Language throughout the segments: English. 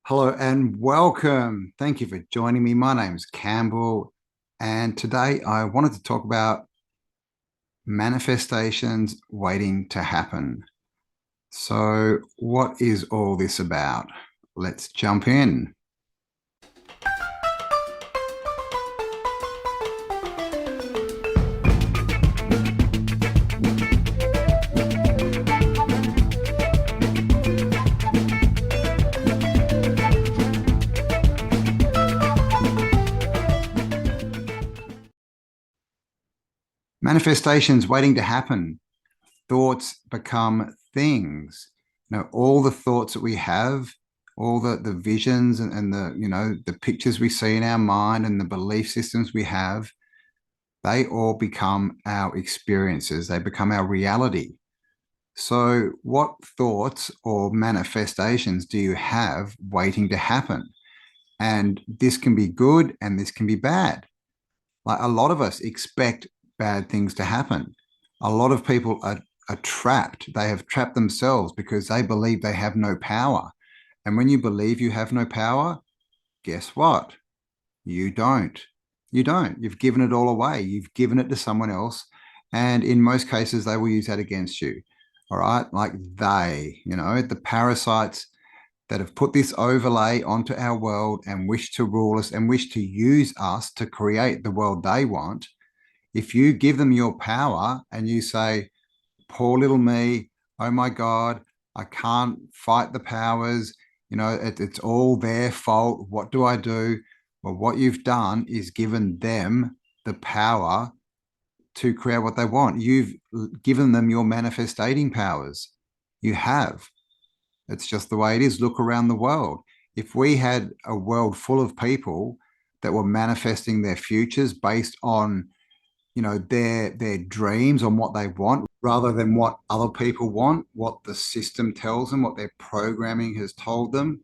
Hello and welcome. Thank you for joining me. My name's Campbell, and today I wanted to talk about manifestations waiting to happen. So, what is all this about? Let's jump in. Manifestations waiting to happen. Thoughts become things. All the thoughts that we have, all the visions and the pictures we see in our mind and the belief systems we have, they all become our experiences. They become our reality. So, what thoughts or manifestations do you have waiting to happen? And this can be good and this can be bad. Like a lot of us expect bad things to happen. A lot of people are trapped. They have trapped themselves because they believe they have no power. And when you believe you have no power, guess what? You don't. You don't. You've given it all away. You've given it to someone else. And in most cases, they will use that against you. All right. Like the parasites that have put this overlay onto our world and wish to rule us and wish to use us to create the world they want. If you give them your power and you say, poor little me, oh my God, I can't fight the powers, it's all their fault. What do I do? Well, what you've done is given them the power to create what they want. You've given them your manifesting powers. You have. It's just the way it is. Look around the world. If we had a world full of people that were manifesting their futures based on, their dreams, on what they want, rather than what other people want, what the system tells them, what their programming has told them,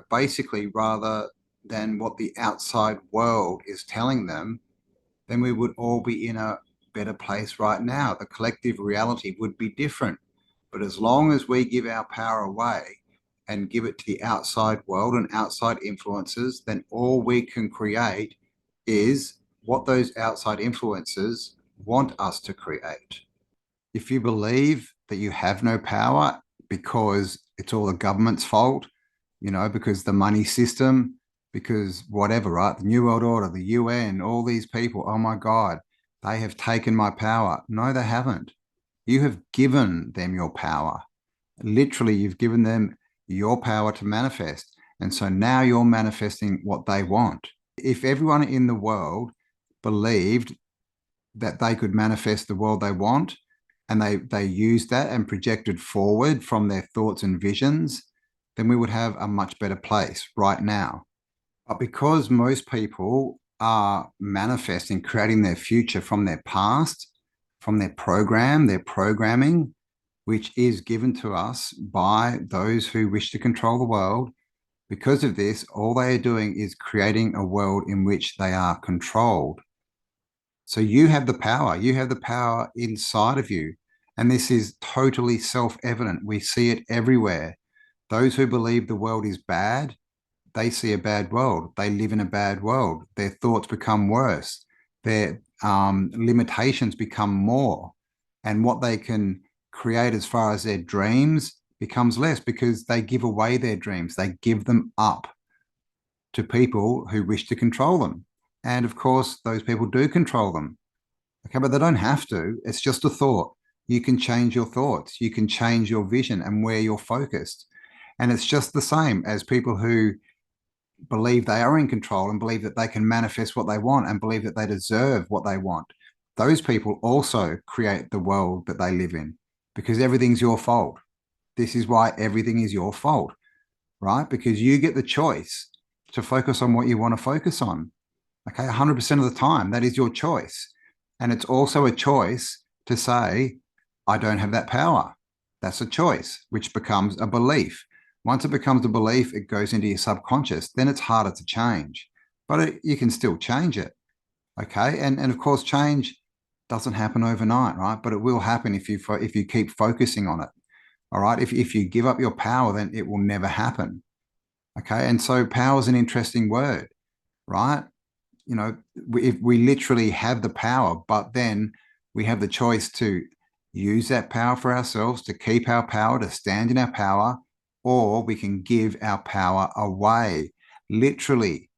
basically rather than what the outside world is telling them, then we would all be in a better place right now. The collective reality would be different. But as long as we give our power away and give it to the outside world and outside influences, then all we can create is what those outside influences want us to create. If you believe that you have no power because it's all the government's fault, because the money system, because whatever, right? The New World Order, the UN, all these people, oh my God, they have taken my power. No, they haven't. You have given them your power. Literally, you've given them your power to manifest. And so now you're manifesting what they want. If everyone in the world believed that they could manifest the world they want, and they used that and projected forward from their thoughts and visions, then we would have a much better place right now. But because most people are manifesting, creating their future from their past, from their programming, which is given to us by those who wish to control the world, because of this, all they are doing is creating a world in which they are controlled. So you have the power. You have the power inside of you. And this is totally self-evident. We see it everywhere. Those who believe the world is bad, they see a bad world. They live in a bad world. Their thoughts become worse. Their limitations become more. And what they can create as far as their dreams becomes less because they give away their dreams. They give them up to people who wish to control them. And of course, those people do control them. Okay, but they don't have to. It's just a thought. You can change your thoughts. You can change your vision and where you're focused. And it's just the same as people who believe they are in control and believe that they can manifest what they want and believe that they deserve what they want. Those people also create the world that they live in because everything's your fault. This is why everything is your fault, right? Because you get the choice to focus on what you want to focus on. Okay, 100% of the time, that is your choice. And it's also a choice to say, I don't have that power. That's a choice, which becomes a belief. Once it becomes a belief, it goes into your subconscious. Then it's harder to change, but you can still change it. Okay, and of course, change doesn't happen overnight, right? But it will happen if you keep focusing on it. All right, if you give up your power, then it will never happen. Okay. And so power is an interesting word, right? If we literally have the power, but then we have the choice to use that power for ourselves, to keep our power, to stand in our power, or we can give our power away. Literally,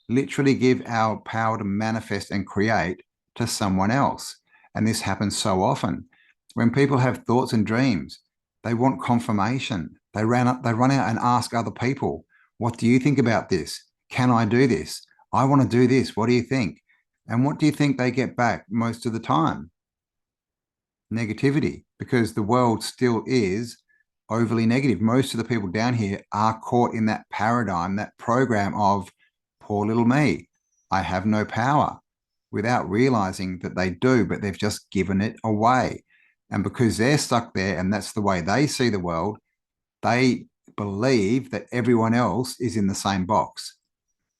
literally give our power to manifest and create to someone else. And this happens so often. When people have thoughts and dreams, they want confirmation. They run out and ask other people, what do you think about this? Can I do this? I want to do this. What do you think? And what do you think they get back most of the time? Negativity, because the world still is overly negative. Most of the people down here are caught in that paradigm, that program of poor little me. I have no power, without realizing that they do, but they've just given it away. And because they're stuck there and that's the way they see the world, they believe that everyone else is in the same box,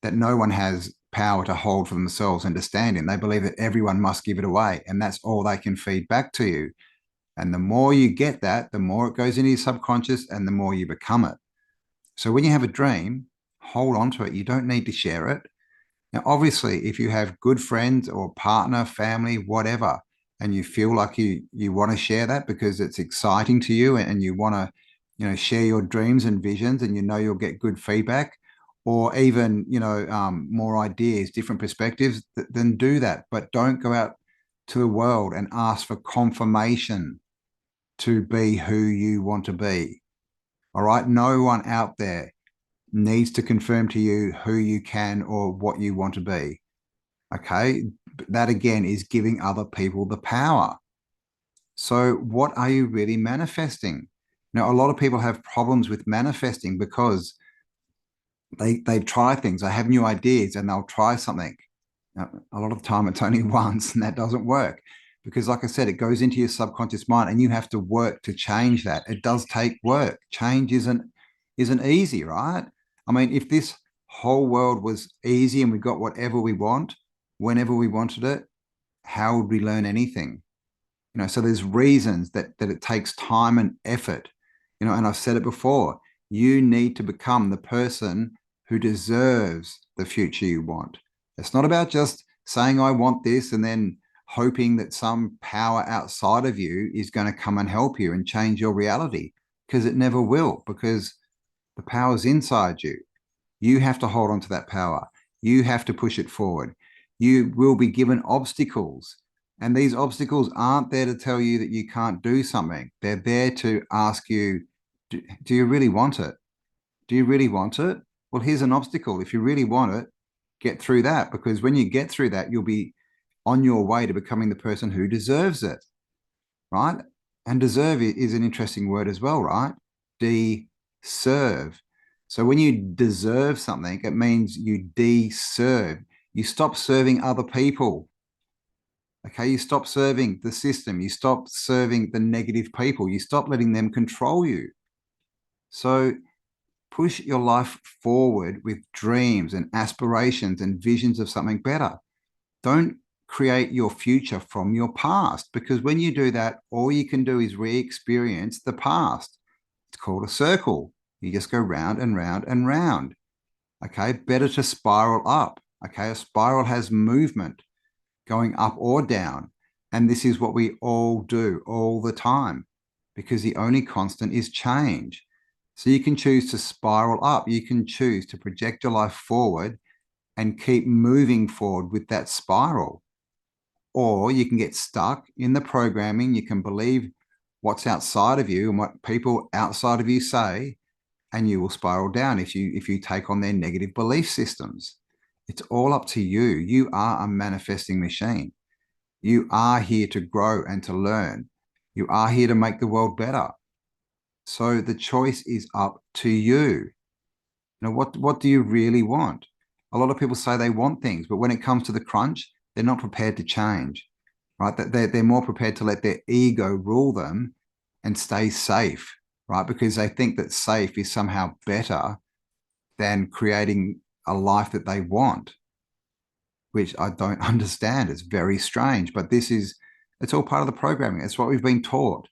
that no one has power to hold for themselves and to stand in. They believe that everyone must give it away, and that's all they can feed back to you. And the more you get that, the more it goes into your subconscious and the more you become it. So when you have a dream, hold on to it. You don't need to share it. Now, obviously, if you have good friends or partner, family, whatever, and you feel like you want to share that because it's exciting to you and you want to, share your dreams and visions, and you'll get good feedback, or even more ideas, different perspectives, then do that. But don't go out to the world and ask for confirmation to be who you want to be. All right. No one out there needs to confirm to you who you can or what you want to be. Okay. That again is giving other people the power. So, what are you really manifesting? Now, a lot of people have problems with manifesting because they try things, they have new ideas, and they'll try something. Now, a lot of the time, it's only once, and that doesn't work because, like I said, it goes into your subconscious mind, and you have to work to change that. It does take work. Change isn't easy, right? I mean, if this whole world was easy and we got whatever we want, whenever we wanted it, how would we learn anything? So there's reasons that it takes time and effort. And I've said it before, you need to become the person who deserves the future you want. It's not about just saying I want this and then hoping that some power outside of you is going to come and help you and change your reality, because it never will, because the power's inside you. You have to hold on to that power. You have to push it forward. You will be given obstacles. And these obstacles aren't there to tell you that you can't do something. They're there to ask you, do you really want it? Do you really want it? Well, here's an obstacle. If you really want it, get through that, because when you get through that, you'll be on your way to becoming the person who deserves it, right? And deserve is an interesting word as well, right? Deserve. So when you deserve something, it means you deserve. You stop serving other people. Okay, you stop serving the system. You stop serving the negative people. You stop letting them control you. So push your life forward with dreams and aspirations and visions of something better. Don't create your future from your past, because when you do that, all you can do is re-experience the past. It's called a circle. You just go round and round and round. Okay, better to spiral up. Okay, a spiral has movement going up or down. And this is what we all do all the time, because the only constant is change. So you can choose to spiral up. You can choose to project your life forward and keep moving forward with that spiral. Or you can get stuck in the programming. You can believe what's outside of you and what people outside of you say, and you will spiral down if you take on their negative belief systems. It's all up to you. You are a manifesting machine. You are here to grow and to learn. You are here to make the world better. So the choice is up to you. What do you really want? A lot of people say they want things, but when it comes to the crunch, they're not prepared to change, right? That they're more prepared to let their ego rule them and stay safe, right? Because they think that safe is somehow better than creating a life that they want, which I don't understand. It's very strange, but it's all part of the programming. It's what we've been taught.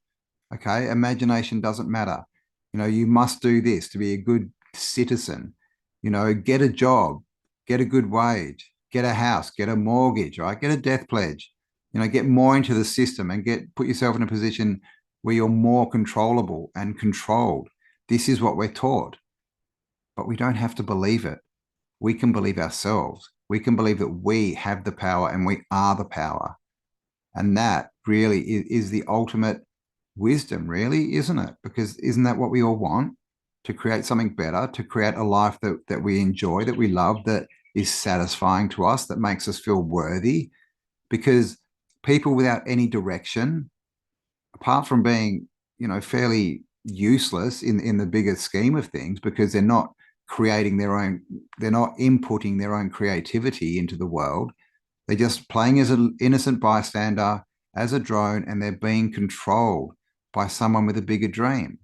Okay. Imagination doesn't matter. You must do this to be a good citizen. get a job, get a good wage, get a house, get a mortgage, right? Get a death pledge, get more into the system and put yourself in a position where you're more controllable and controlled. This is what we're taught, but we don't have to believe it. We can believe ourselves. We can believe that we have the power and we are the power. And that really is the ultimate wisdom, really, isn't it? Because isn't that what we all want? To create something better, to create a life that we enjoy, that we love, that is satisfying to us, that makes us feel worthy. Because people without any direction, apart from being, fairly useless in the bigger scheme of things, because they're not creating their own, they're not inputting their own creativity into the world. They're just playing as an innocent bystander, as a drone, and they're being controlled by someone with a bigger dream.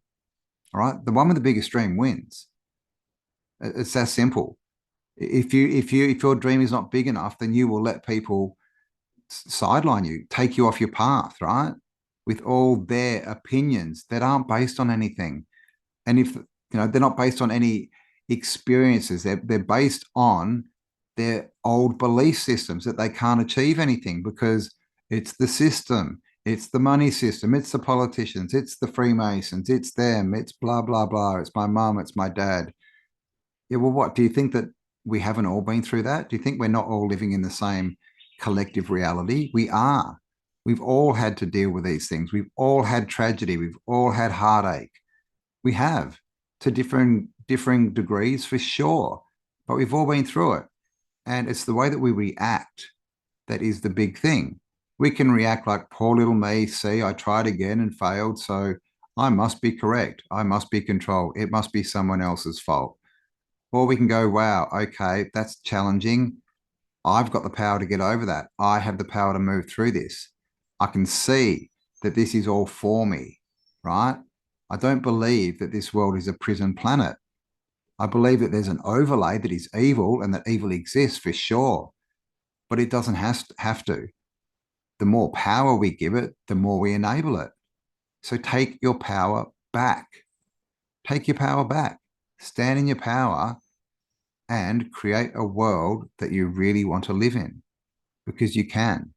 All right. The one with the biggest dream wins. It's that simple. If your dream is not big enough, then you will let people sideline you, take you off your path, right? With all their opinions that aren't based on anything. And if they're not based on any experiences, they're based on their old belief systems that they can't achieve anything because it's the system, it's the money system, it's the politicians, it's the Freemasons, it's them, it's blah, blah, blah, it's my mum, it's my dad. Yeah, well, what do you think, that we haven't all been through that? Do you think we're not all living in the same collective reality? We are. We've all had to deal with these things. We've all had tragedy. We've all had heartache. We have, to differing degrees for sure, but we've all been through it. And it's the way that we react that is the big thing. We can react like, poor little me, see, I tried again and failed, so I must be correct. I must be controlled. It must be someone else's fault. Or we can go, wow, okay, that's challenging. I've got the power to get over that. I have the power to move through this. I can see that this is all for me, right? I don't believe that this world is a prison planet. I believe that there's an overlay that is evil and that evil exists for sure, but it doesn't have to. The more power we give it, the more we enable it. So take your power back. Take your power back. Stand in your power and create a world that you really want to live in, because you can.